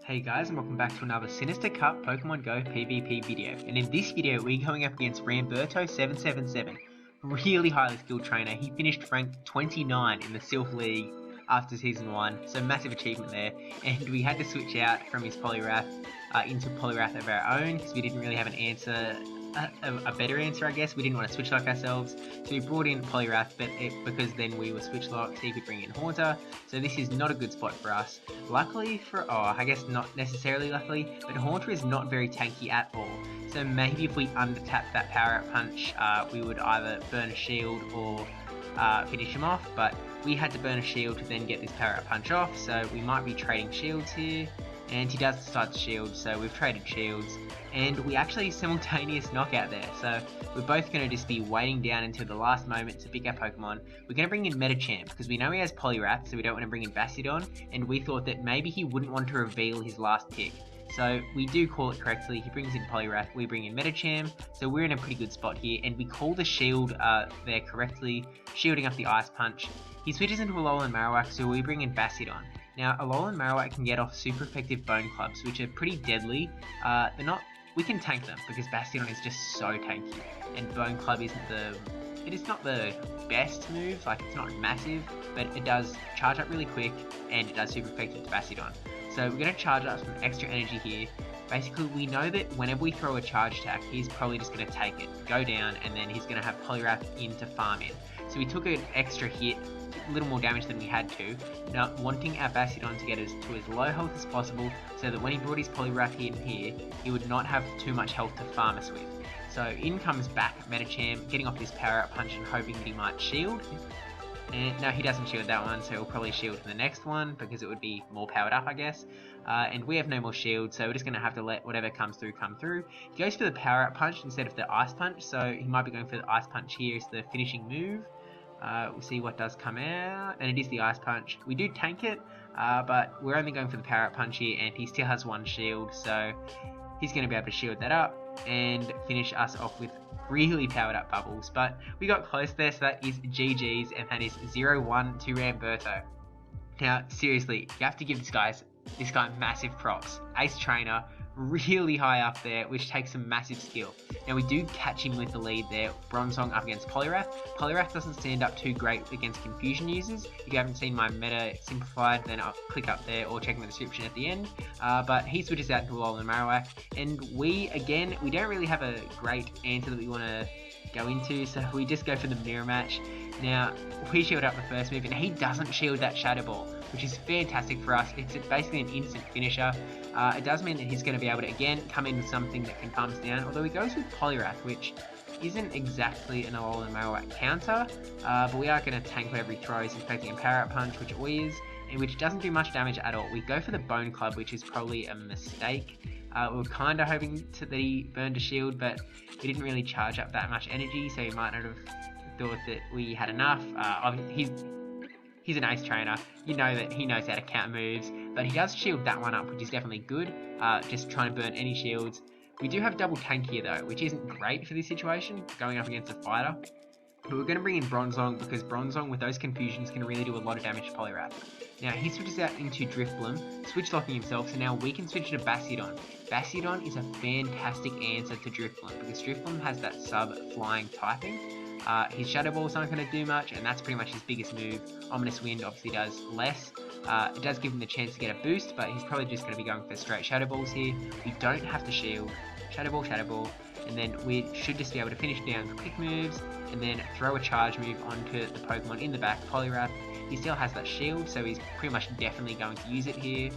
Hey guys, and welcome back to another Sinister Cup Pokemon Go PvP video. And in this video, we're going up against Ramberto777, really highly skilled trainer. He finished ranked 29 in the Silph League after Season 1, so massive achievement there. And we had to switch out from his Poliwrath into Poliwrath of our own, because we didn't really have an answer, a better answer I guess. We didn't want to switch lock ourselves, so we brought in Poliwrath, but because then we were switch locked, he could bring in Haunter, so this is not a good spot for us. Luckily I guess not necessarily luckily, but Haunter is not very tanky at all, so maybe if we under-tap that Power Up Punch, we would either burn a shield or finish him off, but we had to burn a shield to then get this Power Up Punch off, so we might be trading shields here. And he does start the shield, so we've traded shields, and we actually simultaneous knockout there, so we're both going to just be waiting down until the last moment to pick our Pokemon. We're going to bring in Medicham, because we know he has Poliwrath, so we don't want to bring in Bastiodon, and we thought that maybe he wouldn't want to reveal his last pick. So we do call it correctly, he brings in Poliwrath, we bring in Medicham, so we're in a pretty good spot here, and we call the shield there correctly, shielding up the Ice Punch. He switches into Alolan Marowak, so we bring in Bastiodon. Now, Alolan Marowak can get off super effective Bone Clubs, which are pretty deadly. We can tank them, because Bastiodon is just so tanky, and Bone Club isn't not the best move, like it's not massive, but it does charge up really quick, and it does super effective to Bastiodon. So we're going to charge up some extra energy here. Basically, we know that whenever we throw a charge attack, he's probably just going to take it, go down, and then he's going to have Poliwrath in to farm in. So we took an extra hit, a little more damage than we had to, not wanting our Bastiodon to get us to as low health as possible, so that when he brought his Poliwrath in here, he would not have too much health to farm us with. So in comes back Medicham, getting off this Power Up Punch and hoping that he might shield. And no, he doesn't shield that one, so he'll probably shield the next one, because it would be more powered up, I guess. And we have no more shield, so we're just going to have to let whatever comes through come through. He goes for the Power Up Punch instead of the Ice Punch, so he might be going for the Ice Punch here as the finishing move. We'll see what does come out, and it is the Ice Punch. We do tank it, but we're only going for the Power Up Punch here, and he still has one shield, so he's going to be able to shield that up and finish us off with really powered up bubbles. But we got close there, so that is GG's, and that is 0-1 to Ramberto. Now, seriously, you have to give this guy massive props. Ace trainer, really high up there, which takes some massive skill. Now we do catch him with the lead there, Bronzong up against Poliwrath. Poliwrath doesn't stand up too great against confusion users. If you haven't seen my meta simplified, then I'll click up there or check in the description at the end. But he switches out into Alolan Marowak, and we don't really have a great answer that we want to go into, so we just go for the mirror match. Now, we shield up the first move, and he doesn't shield that Shadow Ball, which is fantastic for us. It's basically an instant finisher. It does mean that he's going to be able to, again, come in with something that can calm us down, although he goes with Poliwrath, which isn't exactly an Alolan Marowak counter, but we are going to tank whatever he throws, expecting a Power Up Punch, which it always is, and which doesn't do much damage at all. We go for the Bone Club, which is probably a mistake. We were kind of hoping that he burned a shield, but he didn't really charge up that much energy, so he might not have thought that we had enough. He's an ace trainer, you know that he knows how to counter moves, but he does shield that one up, which is definitely good, just trying to burn any shields. We do have double tank here though, which isn't great for this situation, going up against a fighter. But we're going to bring in Bronzong, because Bronzong with those confusions can really do a lot of damage to Poliwrath. Now he switches out into Drifblim, switch locking himself, so now we can switch to Bastiodon. Bastiodon is a fantastic answer to Drifblim, because Drifblim has that sub-flying typing. His Shadow Balls aren't going to do much, and that's pretty much his biggest move. Ominous Wind obviously does less. It does give him the chance to get a boost, but he's probably just going to be going for straight Shadow Balls here. We don't have to shield. Shadow Ball, and then we should just be able to finish down the quick moves, and then throw a charge move onto the Pokemon in the back, Poliwrath. He still has that shield, so he's pretty much definitely going to use it here.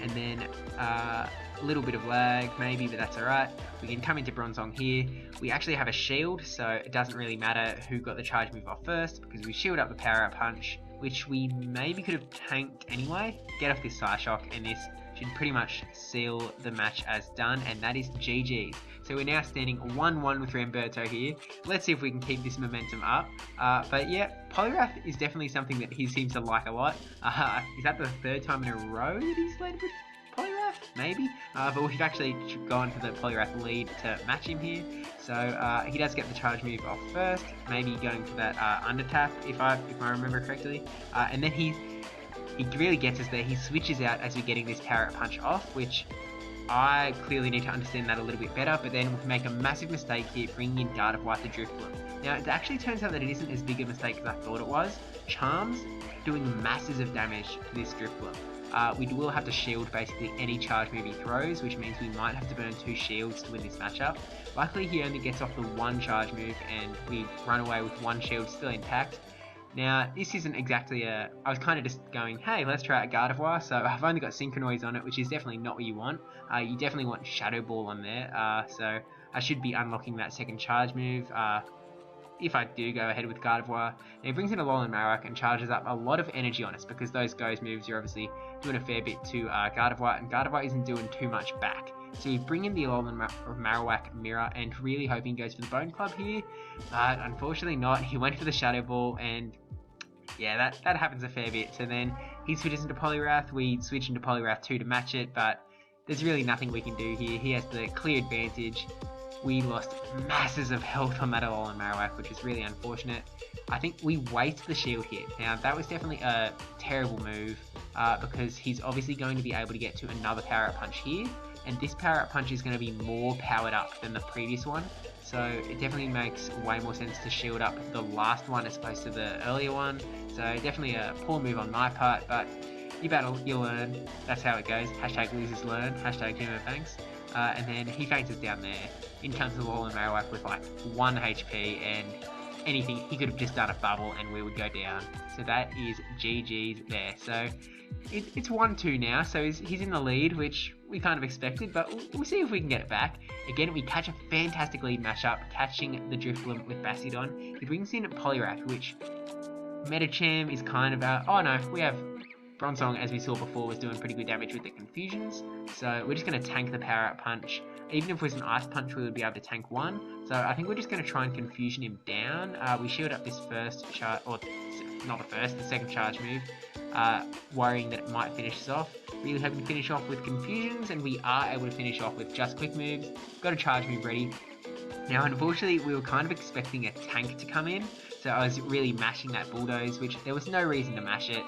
And then a little bit of lag maybe, but that's alright. We can come into Bronzong here. We actually have a shield, so it doesn't really matter who got the charge move off first, because we shield up the Power Up Punch, which we maybe could have tanked anyway. Get off this Psyshock, and this should pretty much seal the match as done, and that is GG's. So we're now standing 1-1 with Ramberto here. Let's see if we can keep this momentum up. But yeah, Poliwrath is definitely something that he seems to like a lot. Is that the third time in a row that he's led with Poliwrath? Maybe. But we've actually gone for the Poliwrath lead to match him here. So he does get the charge move off first, maybe going for that under tap if I remember correctly. And then he he really gets us there. He switches out as we're getting this Parrot Punch off, which I clearly need to understand that a little bit better, but then we make a massive mistake here, bringing in Gardevoir to Drifloon. Now, it actually turns out that it isn't as big a mistake as I thought it was. Charms doing masses of damage to this Drifloon. We will have to shield basically any charge move he throws, which means we might have to burn 2 shields to win this matchup. Luckily, he only gets off the 1 charge move, and we run away with 1 shield still intact. Now, this isn't exactly I was kind of just going, hey, let's try out Gardevoir, so I've only got Synchronoise on it, which is definitely not what you want. You definitely want Shadow Ball on there, so I should be unlocking that second charge move. If I do go ahead with Gardevoir. And he brings in a Alolan Marowak and charges up a lot of energy on us, because those Go's moves are obviously doing a fair bit to Gardevoir, and Gardevoir isn't doing too much back. So we bring in the Alolan Marowak Mirror and really hoping he goes for the Bone Club here, but unfortunately not. He went for the Shadow Ball, and yeah, that happens a fair bit. So then he switches into Poliwrath, we switch into Poliwrath 2 to match it, but there's really nothing we can do here. He has the clear advantage. We lost masses of health on that Alolan Marowak, which is really unfortunate. I think we waste the shield hit. Now, that was definitely a terrible move, because he's obviously going to be able to get to another Parrot Punch here, and this Parrot Punch is going to be more powered up than the previous one, so it definitely makes way more sense to shield up the last one as opposed to the earlier one. So definitely a poor move on my part, but you battle, you learn. That's how it goes. Hashtag losers learn. Hashtag Jimmo Banks. And then he faints us down there. In comes the Alolan Marowak with like 1 HP, and anything, he could have just done a bubble and we would go down. So that is GG's there. So it's 1-2 now, so he's in the lead, which we kind of expected, but we'll see if we can get it back. Again, we catch a fantastic lead matchup, catching the Drifloon with Bastiodon. He brings in Poliwrath, which Medicham is kind of oh no, we have Bronzong, as we saw before, was doing pretty good damage with the Confusions, so we're just going to tank the Parrot Punch. Even if it was an Ice Punch, we would be able to tank 1, so I think we're just going to try and Confusion him down. We shield up this first charge, or not the first, the second charge move, worrying that it might finish us off. Really hoping to finish off with Confusions, and we are able to finish off with just Quick Moves. Got a charge move ready. Now, unfortunately, we were kind of expecting a tank to come in, so I was really mashing that Bulldoze, which there was no reason to mash it.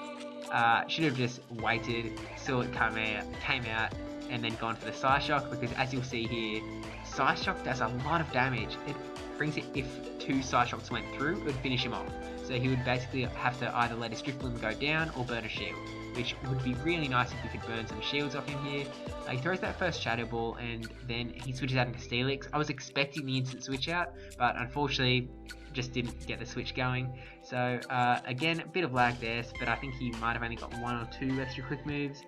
Should have just waited, saw it came out, and then gone for the Psyshock, because as you'll see here, Psyshock does a lot of damage. It brings it, if 2 Psyshocks went through, it would finish him off. So he would basically have to either let his Drifloon go down or burn a shield, which would be really nice if we could burn some shields off him here. He throws that first Shadow Ball, and then he switches out into Steelix. I was expecting the instant switch out, but unfortunately just didn't get the switch going. So again, a bit of lag there, but I think he might have only got 1 or 2 extra quick moves.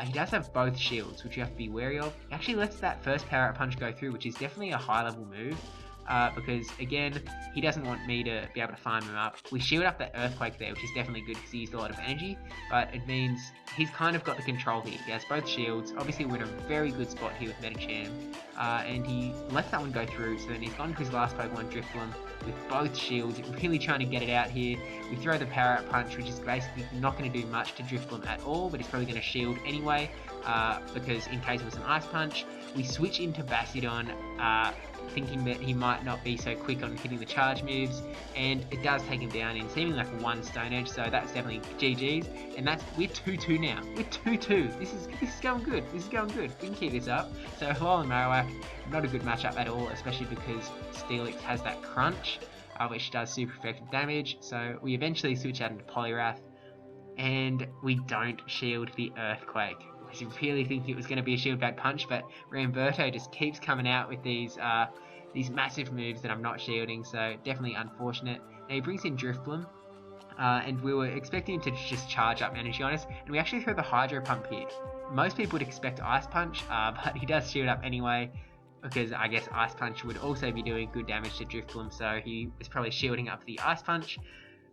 He does have both shields, which you have to be wary of. He actually lets that first Parrot Punch go through, which is definitely a high level move. Because again, he doesn't want me to be able to farm him up. We shield up that Earthquake there, which is definitely good because he used a lot of energy, but it means he's kind of got the control here. He has both shields. Obviously we're in a very good spot here with Medicham, and he lets that one go through, so then he's gone to his last Pokemon, Drifloon, with both shields, really trying to get it out here. We throw the Parrot Punch, which is basically not going to do much to Drifloon at all, but he's probably going to shield anyway, because in case it was an Ice Punch. We switch into Bastiodon, thinking that he might not be so quick on hitting the charge moves, and it does take him down in seemingly like 1 Stone Edge, so that's definitely GG's, and we're 2-2 now. We're 2-2. This is going good. This is going good. We can keep this up. So Alolan Marowak, not a good matchup at all, especially because Steelix has that Crunch, which does super effective damage. So we eventually switch out into Poliwrath, and we don't shield the Earthquake. I really think it was going to be a shield back punch, but Ramberto just keeps coming out with these massive moves that I'm not shielding, so definitely unfortunate. Now he brings in Drifloon, and we were expecting him to just charge up energy on us, and we actually throw the Hydro Pump here. Most people would expect Ice Punch, but he does shield up anyway, because I guess Ice Punch would also be doing good damage to Drifloon, so he was probably shielding up the Ice Punch.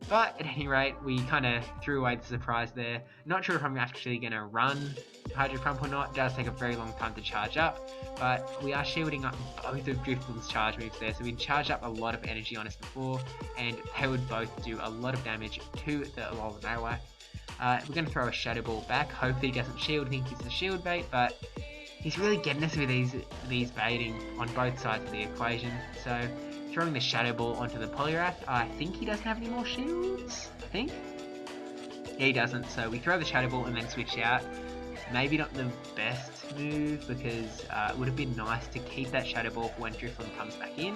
But at any rate, we kind of threw away the surprise there. Not sure if I'm actually going to run Hydro Pump or not. It does take a very long time to charge up, but we are shielding up both of Drifloon's charge moves there, so we charged up a lot of energy on us before, and they would both do a lot of damage to the Alolan Marowak. We're going to throw a Shadow Ball back. Hopefully he doesn't shield. I think he's a shield bait, but he's really getting us with these baiting on both sides of the equation. So throwing the Shadow Ball onto the Poliwrath. I think he doesn't have any more shields, I think. Yeah, he doesn't, so we throw the Shadow Ball and then switch out. Maybe not the best move, because it would have been nice to keep that Shadow Ball for when Drifloon comes back in.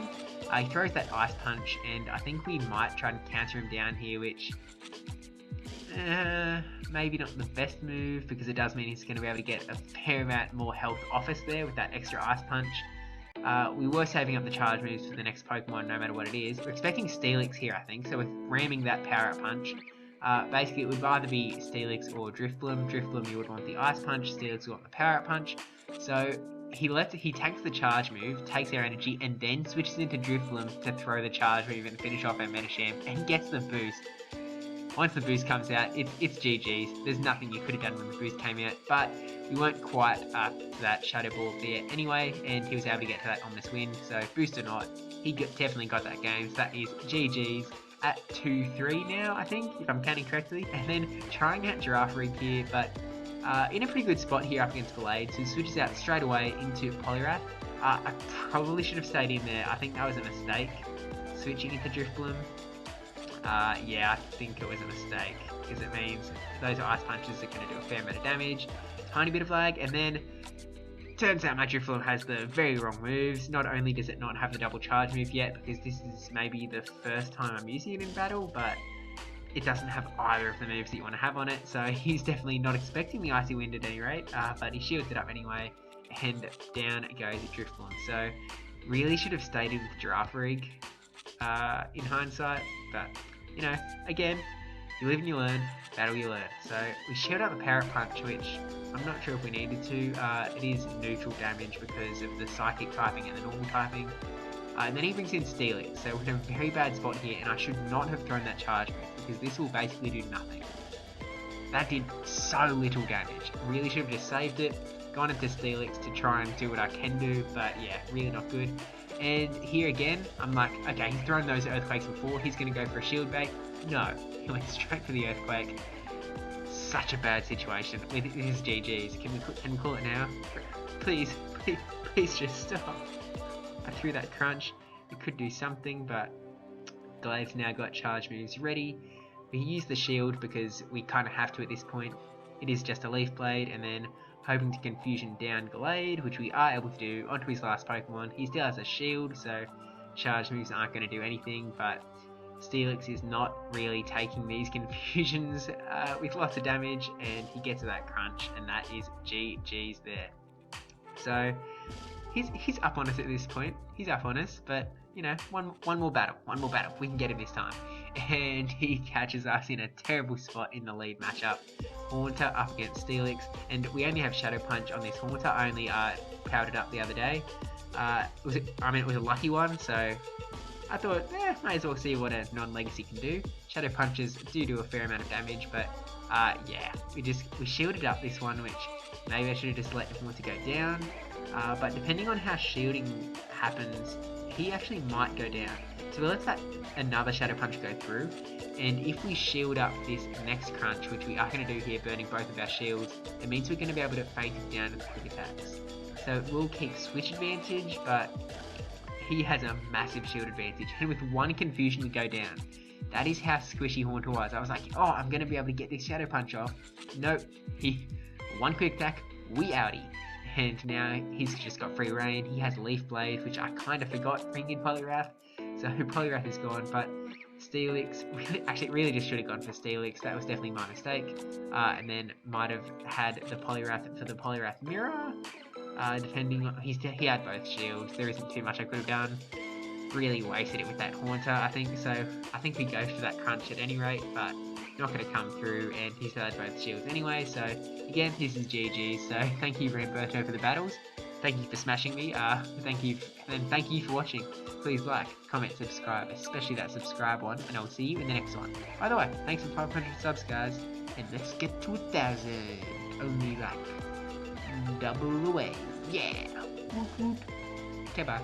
He throws that Ice Punch, and I think we might try and counter him down here, which maybe not the best move, because it does mean he's going to be able to get a fair amount more health off us there with that extra Ice Punch. We were saving up the charge moves for the next Pokemon no matter what it is. We're expecting Steelix here, I think, so we're ramming that Power Up Punch. Basically, it would either be Steelix or Drifloon. Drifloon, you would want the Ice Punch, Steelix would want the Power Up Punch. So he takes the charge move, takes our energy, and then switches into Drifloon to throw the charge move and finish off our Metasham, and gets the boost. Once the boost comes out, it's GG's. There's nothing you could have done when the boost came out, but we weren't quite up to that Shadow Ball there anyway, and he was able to get to that Omnis win, so boost or not, he definitely got that game, so that is GG's. At 2-3 now, I think, if I'm counting correctly, and then trying out Girafarig here, but in a pretty good spot here up against Gallade, so he switches out straight away into Poliwrath. I probably should have stayed in there. I think that was a mistake, switching into Drifloon. Yeah, I think it was a mistake, because it means those Ice Punches are going to do a fair amount of damage, tiny bit of lag, and then turns out my Drifloon has the very wrong moves. Not only does it not have the double charge move yet, because this is maybe the first time I'm using it in battle, but it doesn't have either of the moves that you want to have on it, so he's definitely not expecting the Icy Wind at any rate, but he shields it up anyway, and down goes Drifloon. So really should have stayed in with Girafarig in hindsight, but you know, again, you live and you learn, battle you learn. So we shield up the Power Up Punch, which I'm not sure if we needed to. It is neutral damage because of the Psychic typing and the normal typing. And then he brings in Steelix, so we're in a very bad spot here, and I should not have thrown that charge move, because this will basically do nothing. That did so little damage. Really should have just saved it, gone into Steelix to try and do what I can do, but yeah, really not good. And here again, I'm like, okay, he's thrown those Earthquakes before, he's going to go for a Shield Bait. No, he went straight for the Earthquake. Such a bad situation. This is GG's. Can we call it now? Please just stop. I threw that Crunch. It could do something, but Gallade's now got charge moves ready. We use the Shield because we kind of have to at this point. It is just a Leaf Blade, and then hoping to Confusion down Gallade, which we are able to do onto his last Pokemon. He still has a Shield, so charge moves aren't going to do anything, but Steelix is not really taking these confusions with lots of damage, and he gets to that Crunch, and that is GG's there. So he's up on us at this point. He's up on us, but you know, one more battle. We can get him this time. And he catches us in a terrible spot in the lead matchup. Haunter up against Steelix, and we only have Shadow Punch on this Haunter. I only powered it up the other day. It was a lucky one, so I thought, might as well see what a non-legacy can do. Shadow Punches do a fair amount of damage, but yeah, we shielded up this one, which maybe I should have just let Haunter go down. But depending on how shielding happens, he actually might go down. So we let that another Shadow Punch go through, and if we shield up this next Crunch, which we are going to do here, burning both of our shields, it means we're going to be able to feint it down with quick attacks. So we'll keep switch advantage, but he has a massive shield advantage, and with one Confusion to go down. That is how squishy Haunter was. I was like, oh, I'm going to be able to get this Shadow Punch off. Nope, one quick attack, we outie. And now he's just got free reign. He has Leaf Blade, which I kind of forgot bringing in Poliwrath. So Poliwrath is gone, but Steelix, really just should have gone for Steelix. That was definitely my mistake. And then might have had the Poliwrath for the Poliwrath Mirror. Depending on, he had both shields. There isn't too much I could have done. Really wasted it with that Haunter, I think. So I think we go for that Crunch at any rate, but not going to come through, and he's had both shields anyway. So again, this is GG. So thank you, Ramberto, for the battles. Thank you for smashing me. Thank you for watching. Please like, comment, subscribe, especially that subscribe one, and I'll see you in the next one. By the way, thanks for 500 subs, guys, and let's get to 1,000. Only like double away. Yeah. Okay, bye.